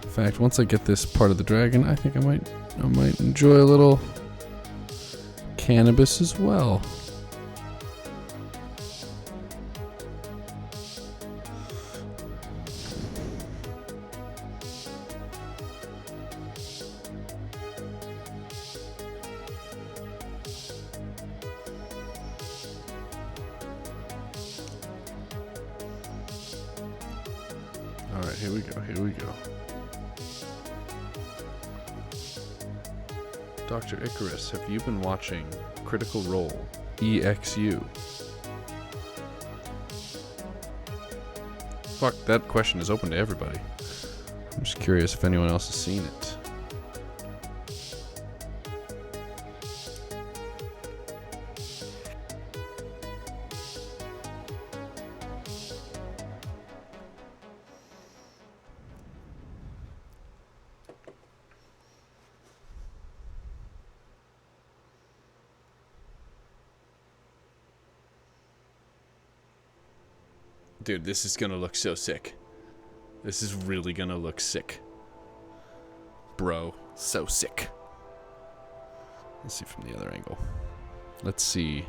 In fact, once I get this part of the dragon, I think I might enjoy a little cannabis as well. All right, here we go. Here we go. Dr. Icarus, have you been watching Critical Role EXU? Fuck, that question is open to everybody. I'm just curious if anyone else has seen it. Dude, this is gonna look so sick. This is really gonna look sick. Bro, so sick. Let's see from the other angle. Let's see.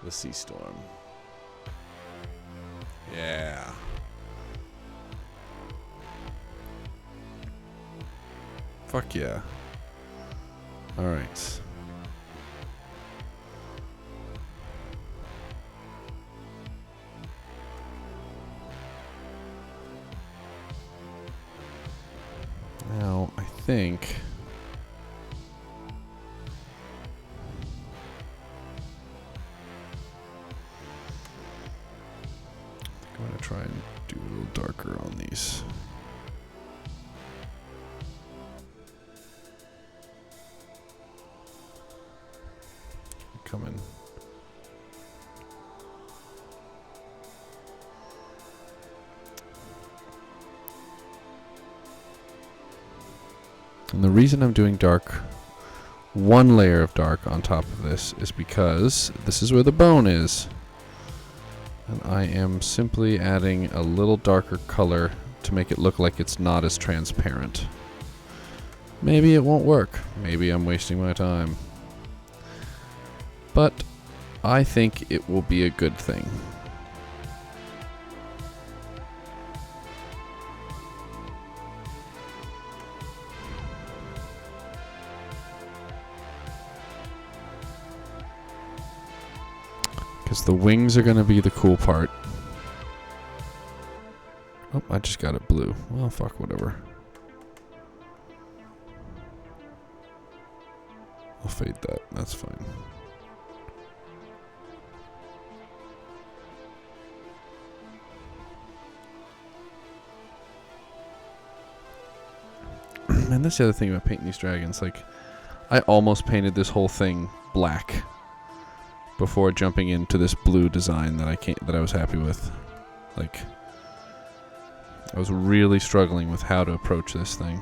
The sea storm. Yeah. Fuck yeah. Alright. Now, I think I'm going to try and do a little darker on these. Coming. And the reason I'm doing dark, one layer of dark on top of this, is because this is where the bone is. And I am simply adding a little darker color to make it look like it's not as transparent. Maybe it won't work. Maybe I'm wasting my time. But I think it will be a good thing. Because the wings are going to be the cool part. Oh, I just got it blue. Well, fuck, whatever. I'll fade that. That's fine. And that's the other thing about painting these dragons. Like, I almost painted this whole thing black before jumping into this blue design that I was happy with. Like, I was really struggling with how to approach this thing.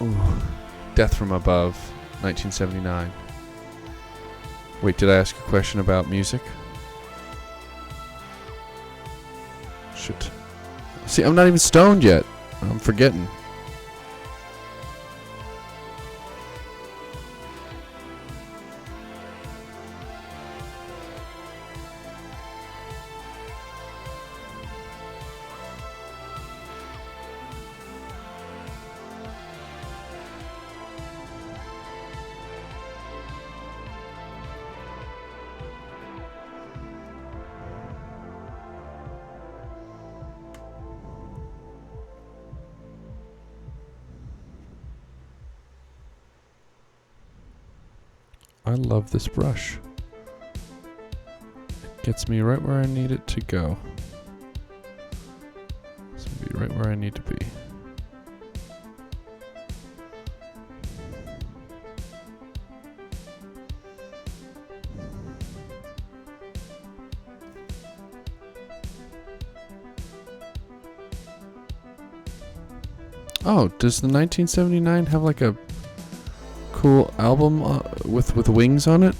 Ooh, Death from Above, 1979. Wait, did I ask a question about music? Shit. See, I'm not even stoned yet. I'm forgetting. I love this brush. It gets me right where I need it to go. It's gonna be right where I need to be. Oh, does the 1979 have like a cool album with wings on it?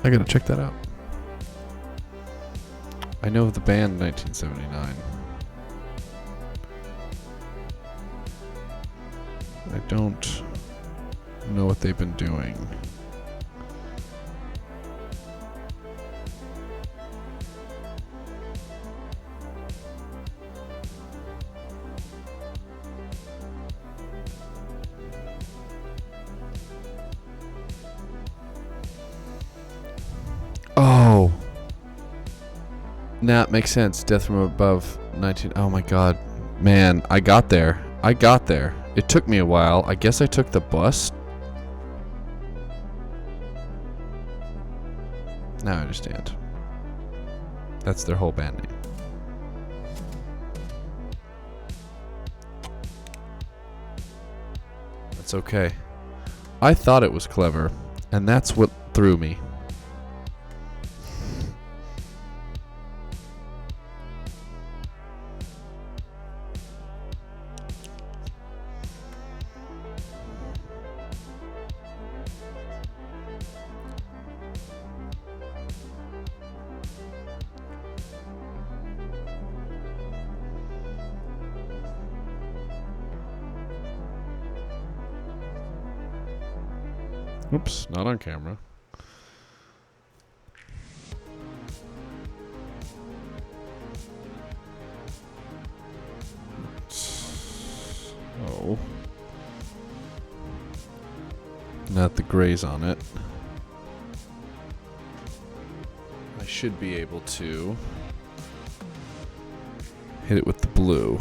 I gotta check that out. I know of the band 1979. I don't know what they've been doing. Oh. Nah, it makes sense. Death from Above 19. Oh my god. Man, I got there. It took me a while. I guess I took the bus. Now I understand. That's their whole band name. That's okay. I thought it was clever, and that's what threw me. Oops, not on camera. Oh. Not the grays on it. I should be able to hit it with the blue.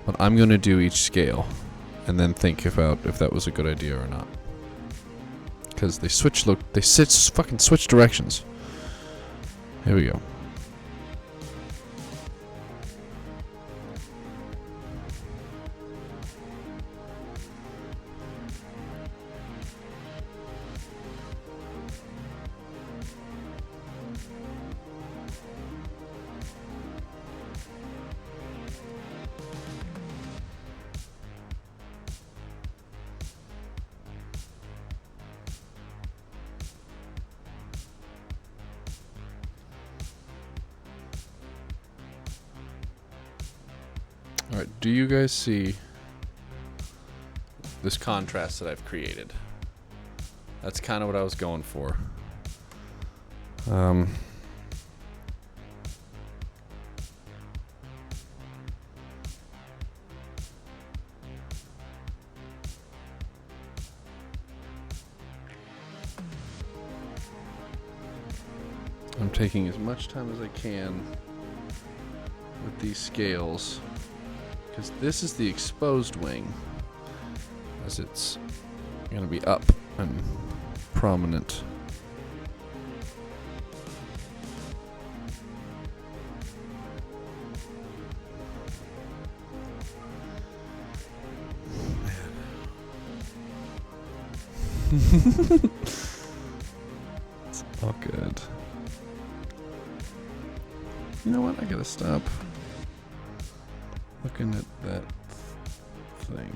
But I'm going to do each scale and then think about if that was a good idea or not. Because they fucking switch directions. Here we go. Alright, do you guys see this contrast that I've created? That's kind of what I was going for. I'm taking as much time as I can with these scales, because this is the exposed wing, as it's going to be up and prominent. It's all good. You know what? I gotta stop looking at that thing.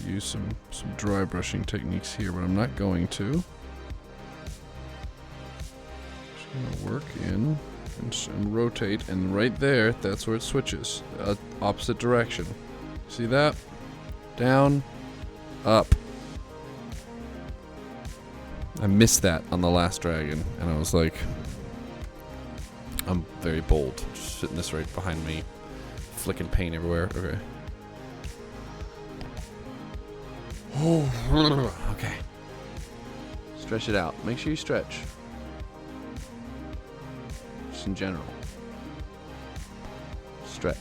Use some dry brushing techniques here, but I'm not going to. Just gonna work in and rotate, and right there, that's where it switches. Opposite direction. See that? Down, up. I missed that on the last dragon, and I was like, I'm very bold. Just fitting this right behind me, flicking paint everywhere. Okay. Okay. Stretch it out. Make sure you stretch. Just in general. Stretch.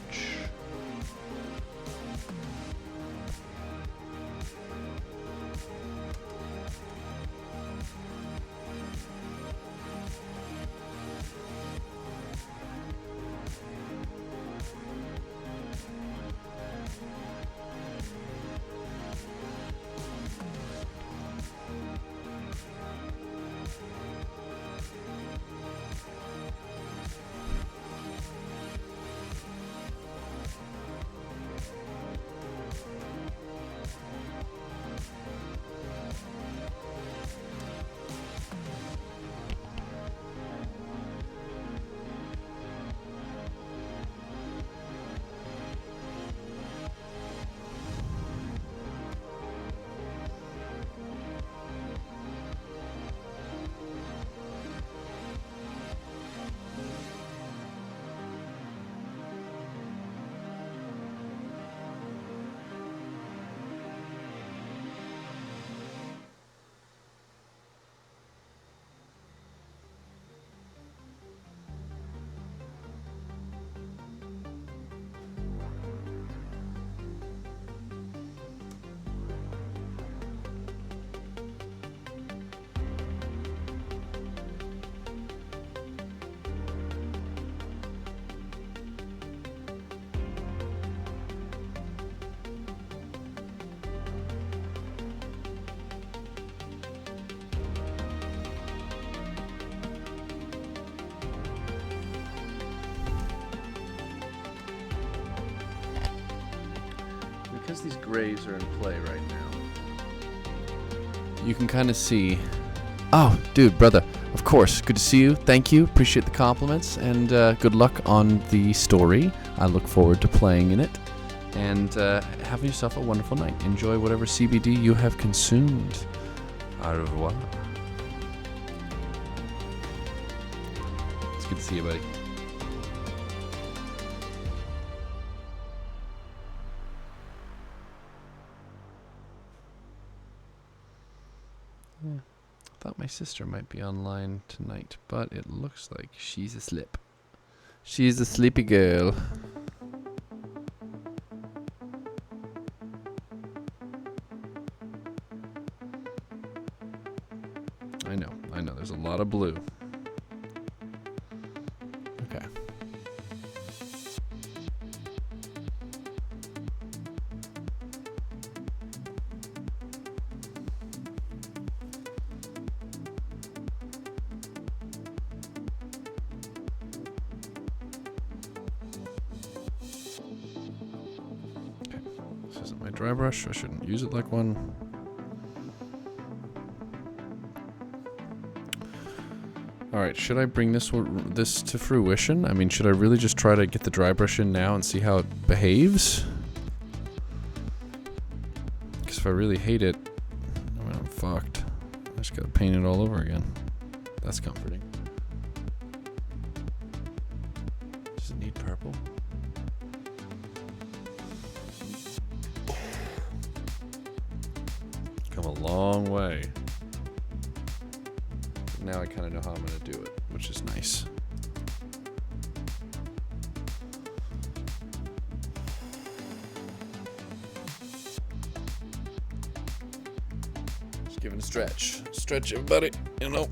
because these grays are in play right now, you can kind of see. Oh, dude, brother, of course, good to see you. Thank you, appreciate the compliments, and good luck on the story. I look forward to playing in it, and have yourself a wonderful night. Enjoy whatever CBD you have consumed. Au revoir. It's good to see you, buddy. Yeah. I thought my sister might be online tonight, but it looks like she's asleep. She's a sleepy girl. I know, there's a lot of blue. Okay. This isn't my dry brush. I shouldn't use it like one. Alright, should I bring this to fruition? I mean, should I really just try to get the dry brush in now and see how it behaves? Because if I really hate it, I mean, I'm fucked. I just gotta paint it all over again. That's comforting. Does it need purple? Come a long way. Now I kind of know how I'm going to do it, which is nice. Just give it a stretch. Stretch, everybody. You know.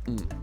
Mm.